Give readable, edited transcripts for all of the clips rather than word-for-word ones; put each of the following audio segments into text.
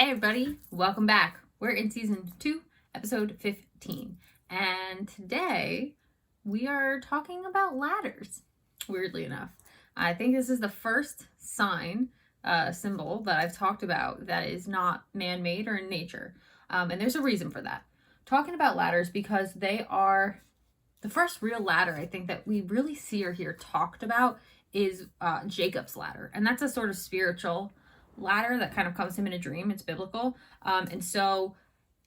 Hey everybody, welcome back. We're in season 2, episode 15. And today we are talking about ladders, weirdly enough. I think this is the first symbol that I've talked about that is not man-made or in nature. And there's a reason for that. Talking about ladders because they are the first real ladder I think that we really see or hear talked about is Jacob's ladder. And that's a sort of spiritual ladder that kind of comes to him in a dream. It's biblical. And so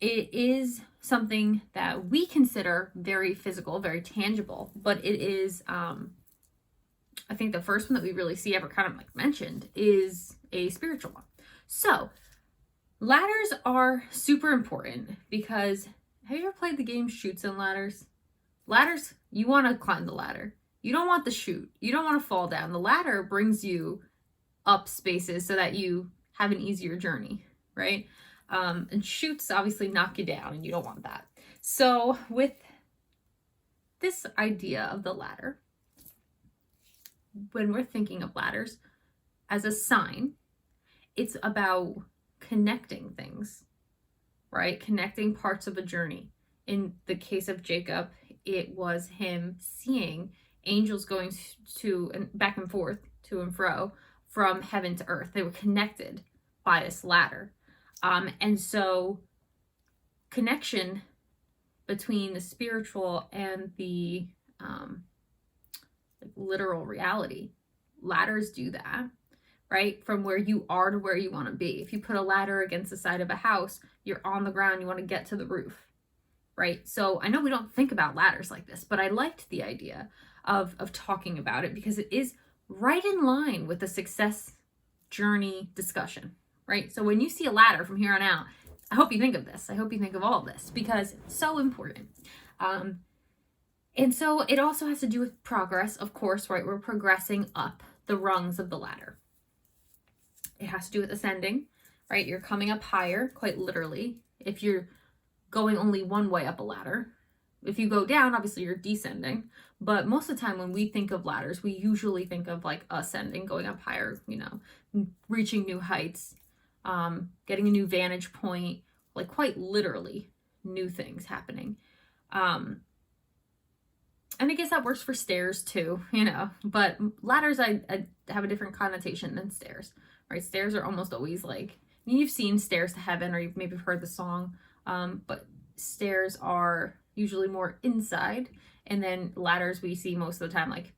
it is something that we consider very physical, very tangible, but it is, I think the first one that we really see ever kind of like mentioned is a spiritual one. So ladders are super important because have you ever played the game Chutes and Ladders? Ladders, you want to climb the ladder. You don't want the chute. You don't want to fall down. The ladder brings you up spaces so that you have an easier journey, right? And chutes obviously knock you down and you don't want that. So with this idea of the ladder, when we're thinking of ladders as a sign, it's about connecting things, right? Connecting parts of a journey. In the case of Jacob, it was him seeing angels going to and back and forth, to and fro, from heaven to earth. They were connected by this ladder. And so connection between the spiritual and the literal reality. Ladders do that, right? From where you are to where you want to be. If you put a ladder against the side of a house, you're on the ground, you want to get to the roof, right? So I know we don't think about ladders like this, but I liked the idea of talking about it because it is right in line with the success journey discussion, right? So when you see a ladder from here on out, I hope you think of this. I hope you think of all of this because it's so important. And so it also has to do with progress, of course, right? We're progressing up the rungs of the ladder. It has to do with ascending, right? You're coming up higher, quite literally. If you're going only one way up a ladder, if you go down, obviously you're descending. But most of the time when we think of ladders, we usually think of like ascending, going up higher, reaching new heights, getting a new vantage point, like quite literally new things happening. And I guess that works for stairs too, but ladders, I have a different connotation than stairs, right? Stairs are almost always like, you've seen Stairs to Heaven, or you've maybe heard the song, but stairs are usually more inside, and then ladders we see most of the time like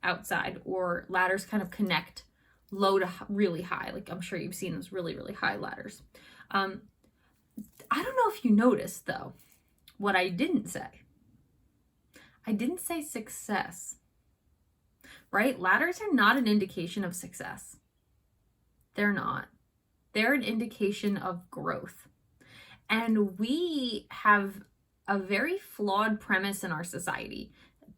outside, or ladders kind of connect low to really high. Like I'm sure you've seen those really, really high ladders. I don't know if you noticed though, what I didn't say. I didn't say success, right? Ladders are not an indication of success. They're not. They're an indication of growth. And we have a very flawed premise in our society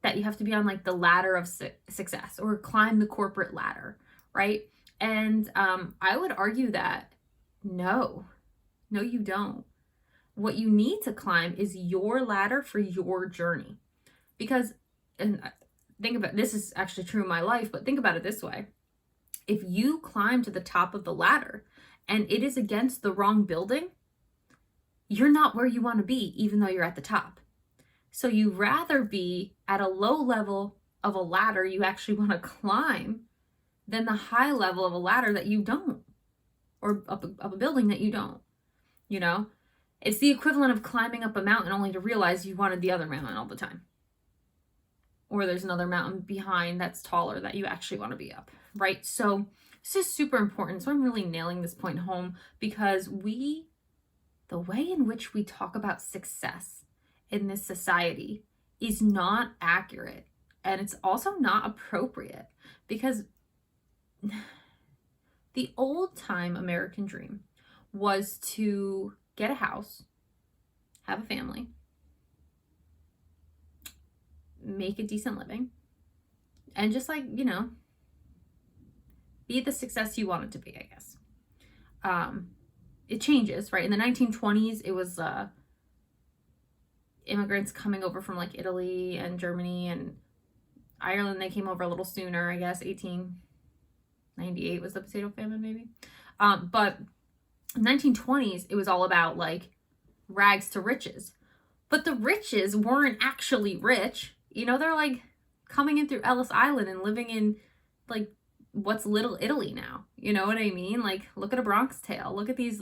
that you have to be on like the ladder of success or climb the corporate ladder, right? And I would argue that no, you don't. What you need to climb is your ladder for your journey. Because, and think about, this is actually true in my life, but think about it this way. If you climb to the top of the ladder and it is against the wrong building, you're not where you want to be, even though you're at the top. So you'd rather be at a low level of a ladder you actually want to climb than the high level of a ladder that you don't, or up a building that you don't, It's the equivalent of climbing up a mountain only to realize you wanted the other mountain all the time. Or there's another mountain behind that's taller that you actually want to be up, right? So this is super important. So I'm really nailing this point home because the way in which we talk about success in this society is not accurate. And it's also not appropriate because the old time American dream was to get a house, have a family, make a decent living, and just like, be the success you want it to be, I guess. It changes, right? In the 1920s, it was immigrants coming over from like Italy and Germany and Ireland. They came over a little sooner, I guess. 1898 was the potato famine, maybe. But In the 1920s, it was all about like rags to riches. But the riches weren't actually rich. You know, they're like coming in through Ellis Island and living in like what's Little Italy now. You know what I mean? Like, look at A Bronx Tale. Look at these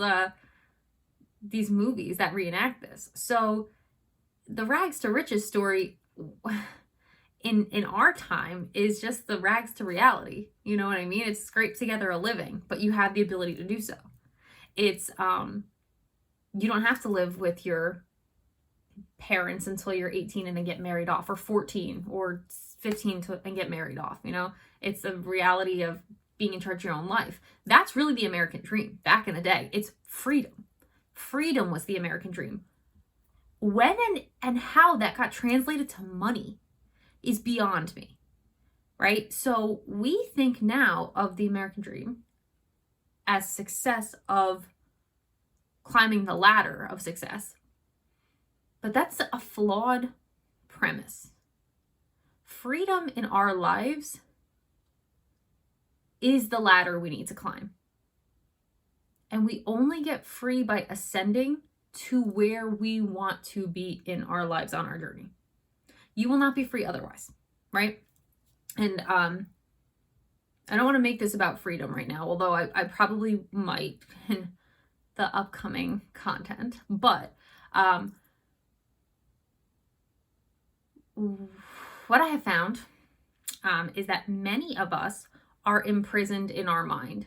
movies that reenact this. So the rags to riches story in our time is just the rags to reality. You know what I mean? It's scrape together a living, but you have the ability to do so. It's you don't have to live with your parents until you're 18 and then get married off, or 14 or 15 and get married off. You know, it's a reality of being in charge of your own life. That's really the American dream back in the day. It's freedom. Freedom was the American dream. When and how that got translated to money is beyond me, right? So we think now of the American dream as success of climbing the ladder of success, but that's a flawed premise. Freedom in our lives is the ladder we need to climb. And we only get free by ascending to where we want to be in our lives on our journey. You will not be free otherwise, right? And I don't want to make this about freedom right now, although I probably might in the upcoming content. But what I have found is that many of us are imprisoned in our mind.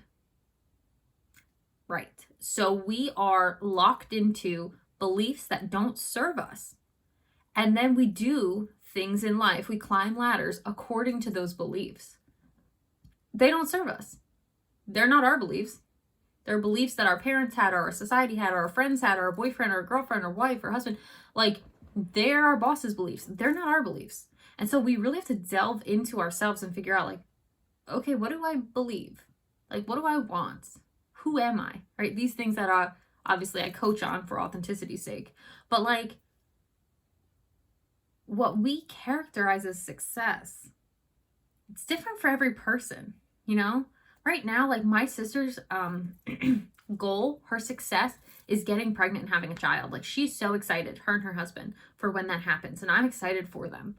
Right. So we are locked into beliefs that don't serve us. And then we do things in life. We climb ladders according to those beliefs. They don't serve us. They're not our beliefs. They're beliefs that our parents had, or our society had, or our friends had, or our boyfriend, or girlfriend, or wife, or husband. Like, they're our boss's beliefs. They're not our beliefs. And so we really have to delve into ourselves and figure out, like, okay, what do I believe? Like, what do I want? Who am I? Right? These things that obviously I coach on for authenticity's sake. But like, what we characterize as success, it's different for every person, you know? Right now, like my sister's goal, her success is getting pregnant and having a child. Like, she's so excited, her and her husband, for when that happens. And I'm excited for them.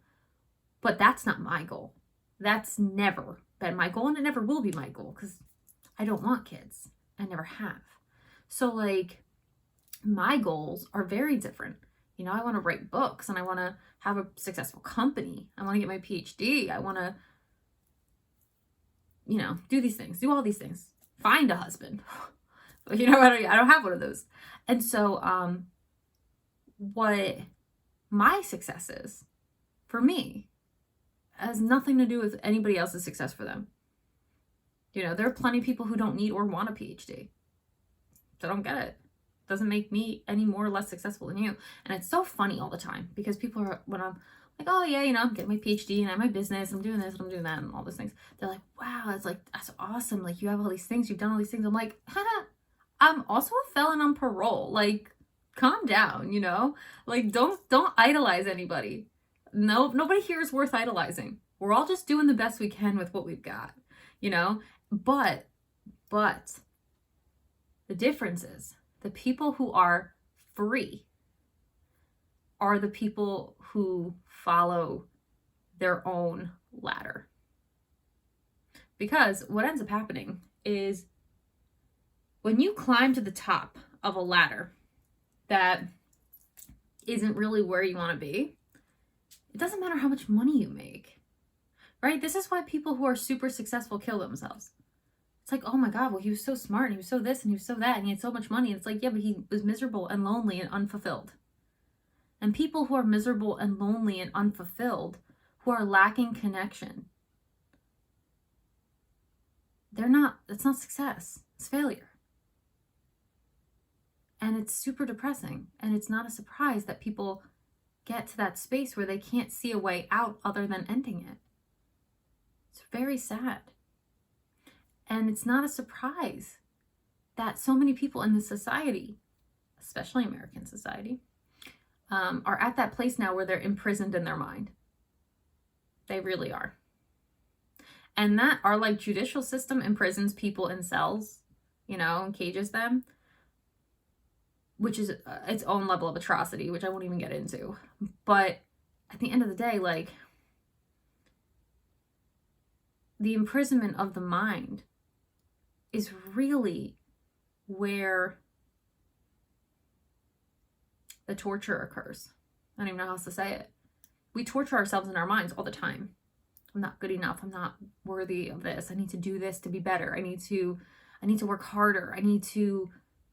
But that's not my goal. That's never been my goal, and it never will be my goal, because I don't want kids. I never have. So like, my goals are very different. You know, I want to write books, and I want to have a successful company. I want to get my PhD. I want to, you know, do these things, do all these things, find a husband. But you know what? I don't have one of those. And so, what my success is for me has nothing to do with anybody else's success for them. You know, there are plenty of people who don't need or want a PhD. So don't get it. Doesn't make me any more or less successful than you. And it's so funny all the time, because people are, when I'm like, oh yeah, you know, I'm getting my PhD and I have my business, I'm doing this and I'm doing that and all those things. They're like, wow, it's like, that's awesome. Like, you have all these things, you've done all these things. I'm like, haha, I'm also a felon on parole. Like, calm down, you know? Like, don't idolize anybody. No, nobody here is worth idolizing. We're all just doing the best we can with what we've got, you know? But the difference is, the people who are free are the people who follow their own ladder. Because what ends up happening is, when you climb to the top of a ladder that isn't really where you want to be, it doesn't matter how much money you make, right? This is why people who are super successful kill themselves. It's like, oh my God, well, he was so smart and he was so this and he was so that and he had so much money. And it's like, yeah, but he was miserable and lonely and unfulfilled. And people who are miserable and lonely and unfulfilled, who are lacking connection, it's not success, it's failure. And it's super depressing. And it's not a surprise that people get to that space where they can't see a way out other than ending it. It's very sad. And it's not a surprise that so many people in this society, especially American society, are at that place now where they're imprisoned in their mind. They really are. And that our like judicial system imprisons people in cells, you know, and cages them. which is its own level of atrocity, which I won't even get into. But at the end of the day, like, the imprisonment of the mind is really where the torture occurs. I don't even know how else to say it. We torture ourselves in our minds all the time. I'm not good enough. I'm not worthy of this. I need to do this to be better. I need to work harder. I need to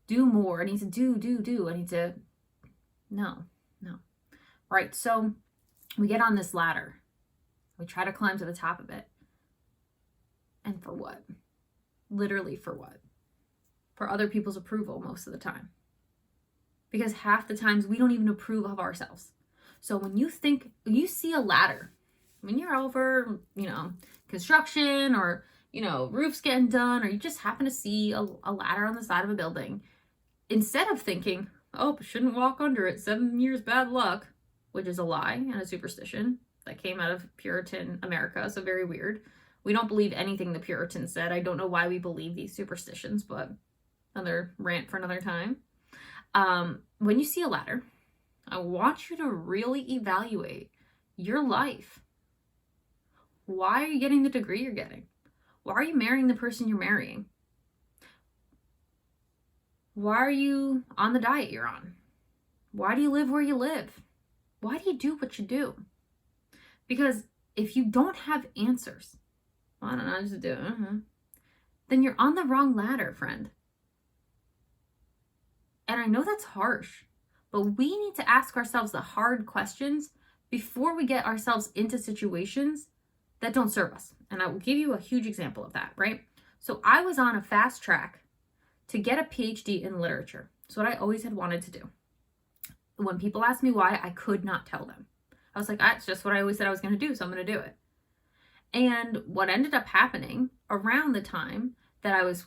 do more. I need to do. I need to, no. Right? So we get on this ladder. We try to climb to the top of it. And for what? Literally for what? For other people's approval most of the time. Because half the times we don't even approve of ourselves. So when you see a ladder, when you're over, construction or, roofs getting done, or you just happen to see a ladder on the side of a building, instead of thinking, oh, shouldn't walk under it, 7 years bad luck, which is a lie and a superstition that came out of Puritan America, so very weird. We don't believe anything the Puritans said. I don't know why we believe these superstitions, but another rant for another time. When you see a ladder, I want you to really evaluate your life. Why are you getting the degree you're getting? Why are you marrying the person you're marrying? Why are you on the diet you're on? Why do you live where you live? Why do you do what you do? Because if you don't have answers, I don't know, I just do it, then you're on the wrong ladder, friend. And I know that's harsh, but we need to ask ourselves the hard questions before we get ourselves into situations that don't serve us. And I will give you a huge example of that, right? So I was on a fast track to get a PhD in literature. It's what I always had wanted to do. When people asked me why, I could not tell them. I was like, that's just what I always said I was going to do, so I'm going to do it. And what ended up happening around the time that I was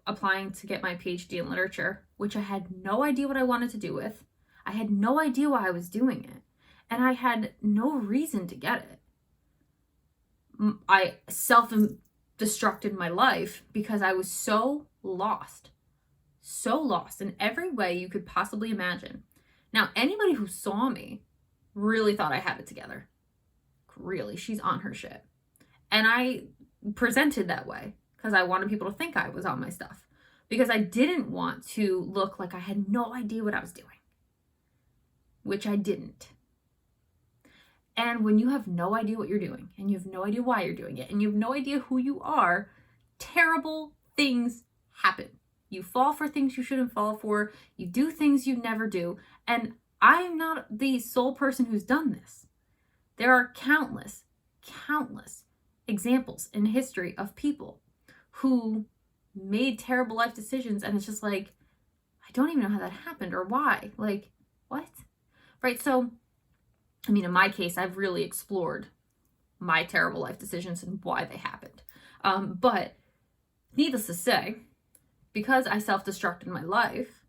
applying to get my PhD in literature, which I had no idea what I wanted to do with, I had no idea why I was doing it, and I had no reason to get it. I self-destructed my life because I was so lost in every way you could possibly imagine. Now, anybody who saw me really thought I had it together. Really, she's on her shit. And I presented that way because I wanted people to think I was on my stuff, because I didn't want to look like I had no idea what I was doing, which I didn't. And when you have no idea what you're doing, and you have no idea why you're doing it, and you have no idea who you are, terrible things happen. You fall for things you shouldn't fall for. You do things you never do. And I am not the sole person who's done this. There are countless examples in history of people who made terrible life decisions, and it's just like, I don't even know how that happened or why. Like, what? Right? So, I mean, in my case, I've really explored my terrible life decisions and why they happened. But needless to say, because I self-destructed my life,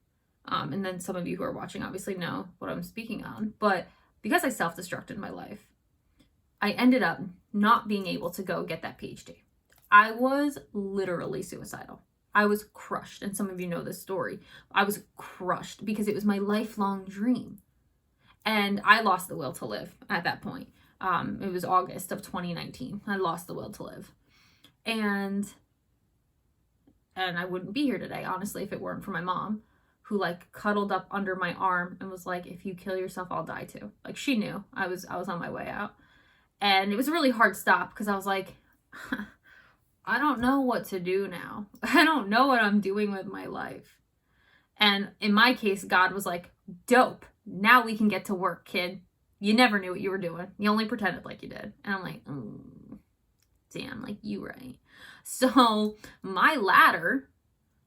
and then some of you who are watching obviously know what I'm speaking on, but because I self-destructed my life, I ended up not being able to go get that PhD. I was literally suicidal. I was crushed, and some of you know this story. I was crushed because it was my lifelong dream. And I lost the will to live at that point. It was August of 2019. I lost the will to live. And I wouldn't be here today, honestly, if it weren't for my mom, who like cuddled up under my arm and was like, if you kill yourself, I'll die too. Like, she knew I was on my way out. And it was a really hard stop because I was like, I don't know what to do now. I don't know what I'm doing with my life. And in my case, God was like, dope. Now we can get to work, kid. You never knew what you were doing. You only pretended like you did. And I'm like, damn, like, you right. So my ladder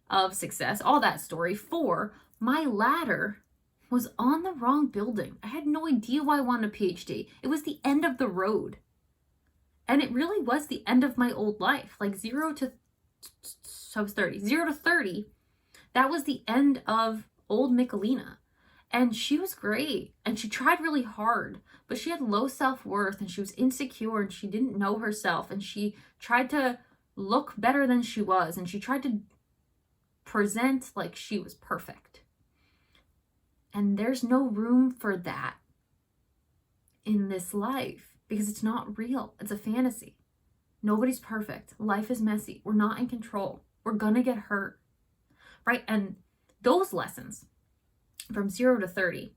of success, all that story, my ladder was on the wrong building. I had no idea why I wanted a PhD. It was the end of the road. And it really was the end of my old life. Like 0 to 30. That was the end of old Michelina. And she was great. And she tried really hard. But she had low self-worth. And she was insecure. And she didn't know herself. And she tried to look better than she was. And she tried to present like she was perfect. And there's no room for that in this life because it's not real. It's a fantasy. Nobody's perfect. Life is messy. We're not in control. We're gonna get hurt, right? And those lessons from 0 to 30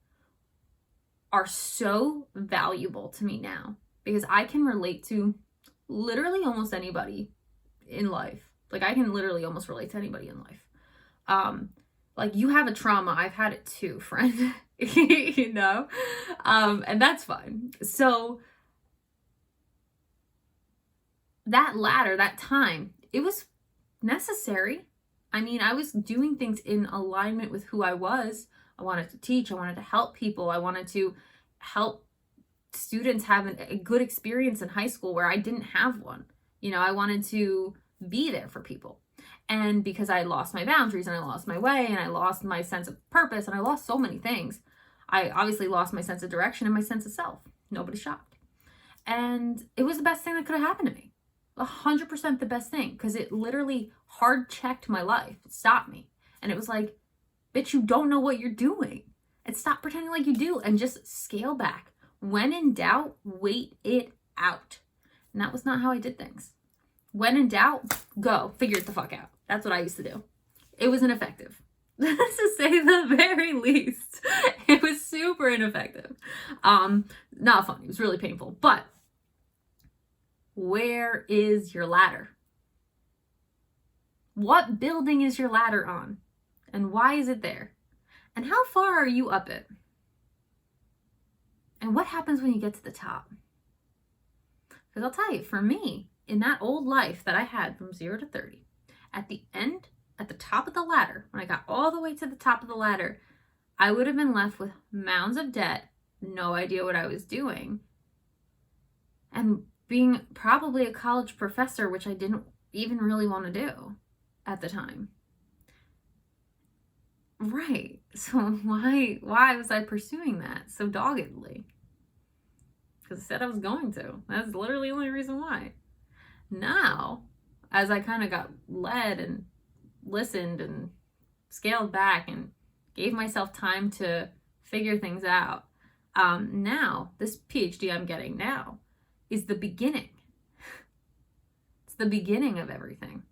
are so valuable to me now because I can relate to literally almost anybody in life. Like I can literally almost relate to anybody in life. Like you have a trauma, I've had it too, friend. You know? And that's fine. So that ladder, that time, it was necessary. I mean, I was doing things in alignment with who I was. I wanted to teach, I wanted to help people, I wanted to help students have a good experience in high school where I didn't have one. You know, I wanted to be there for people. And because I lost my boundaries and I lost my way and I lost my sense of purpose and I lost so many things, I obviously lost my sense of direction and my sense of self. Nobody's shocked. And it was the best thing that could have happened to me. 100% the best thing, because it literally hard checked my life. It stopped me. And it was like, bitch, you don't know what you're doing. And stop pretending like you do and just scale back. When in doubt, wait it out. And that was not how I did things. When in doubt, go. Figure it the fuck out. That's what I used to do. It was ineffective. To say the very least. It was super ineffective. Not fun. It was really painful. But where is your ladder? What building is your ladder on? And why is it there? And how far are you up it? And what happens when you get to the top? Because I'll tell you, for me, in that old life that I had from 0 to 30, at the end, at the top of the ladder, when I got all the way to the top of the ladder, I would have been left with mounds of debt, no idea what I was doing, and being probably a college professor, which I didn't even really want to do at the time. Right. So why was I pursuing that so doggedly? Because I said I was going to. That's literally the only reason why. Now, as I kind of got led and listened and scaled back and gave myself time to figure things out, now, this PhD I'm getting now is the beginning. It's the beginning of everything.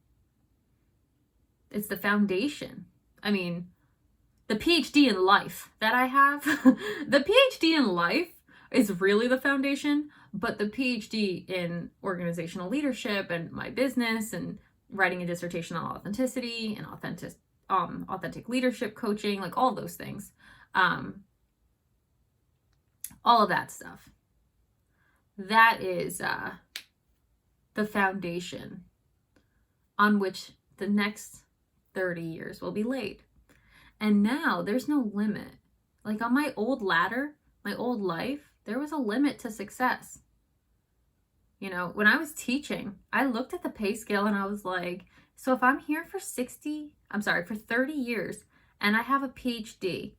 It's the foundation. I mean, the PhD in life that I have, the PhD in life is really the foundation, but the PhD in organizational leadership and my business and writing a dissertation on authenticity and authentic leadership coaching, like all those things, all of that stuff. That is the foundation on which the next 30 years will be laid. And now there's no limit. Like on my old ladder, my old life, there was a limit to success. You know, when I was teaching, I looked at the pay scale and I was like, so if I'm here for 30 years and I have a PhD,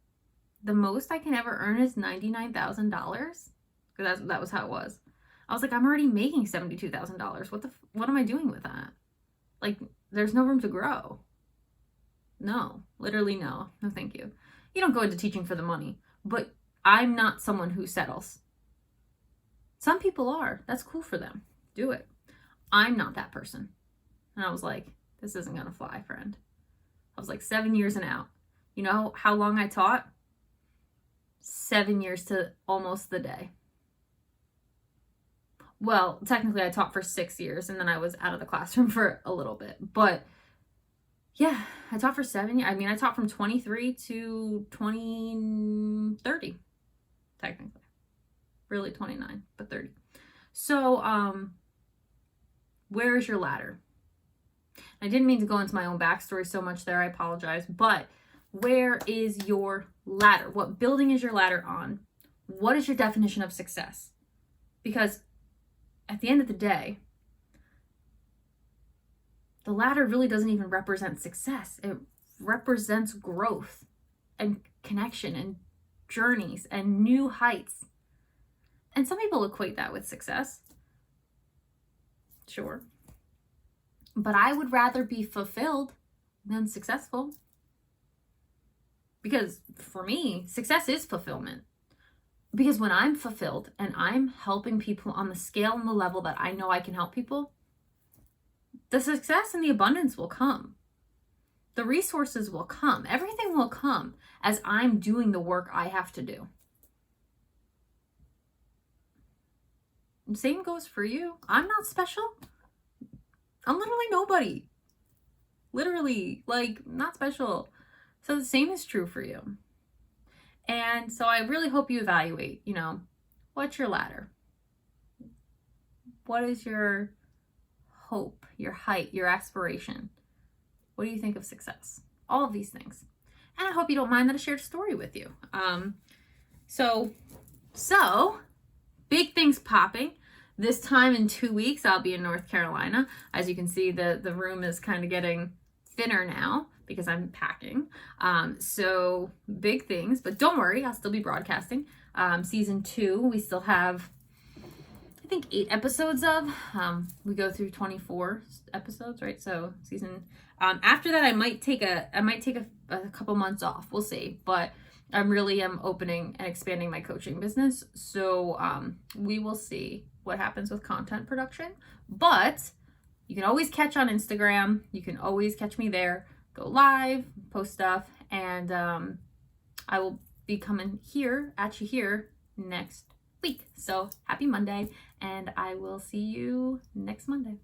the most I can ever earn is $99,000. Because that was how it was. I was like, I'm already making $72,000. What am I doing with that? Like, there's no room to grow. No, literally no. No, thank you. You don't go into teaching for the money, but I'm not someone who settles. Some people are. That's cool for them. Do it. I'm not that person. And I was like, this isn't going to fly, friend. I was like 7 years and out. You know how long I taught? 7 years to almost the day. Well, technically I taught for 6 years and then I was out of the classroom for a little bit. But yeah, I taught for 7 years. I mean, I taught from 23 to 30, technically. Really 29, but 30. So, where is your ladder? I didn't mean to go into my own backstory so much there. I apologize. But where is your ladder? What building is your ladder on? What is your definition of success? Because at the end of the day, the ladder really doesn't even represent success. It represents growth and connection and journeys and new heights. And some people equate that with success. Sure. But I would rather be fulfilled than successful. Because for me, success is fulfillment. Because when I'm fulfilled and I'm helping people on the scale and the level that I know I can help people, the success and the abundance will come. The resources will come. Everything will come as I'm doing the work I have to do. And same goes for you. I'm not special. I'm literally nobody. Literally, like, not special. So the same is true for you. And so I really hope you evaluate, what's your ladder? What is your hope, your height, your aspiration? What do you think of success? All of these things. And I hope you don't mind that I shared a story with you. So big things popping. This time in 2 weeks, I'll be in North Carolina. As you can see, the room is kind of getting thinner now because I'm packing. So big things, but don't worry, I'll still be broadcasting. Season 2, we still have, I think, 8 episodes of. We go through 24 episodes, right? So season, after that, I might take a couple months off. We'll see, but I really am opening and expanding my coaching business. So we will see what happens with content production, but you can always catch on Instagram. You can always catch me there, go live, post stuff, and I will be coming at you here next week. So happy Monday, and I will see you next Monday.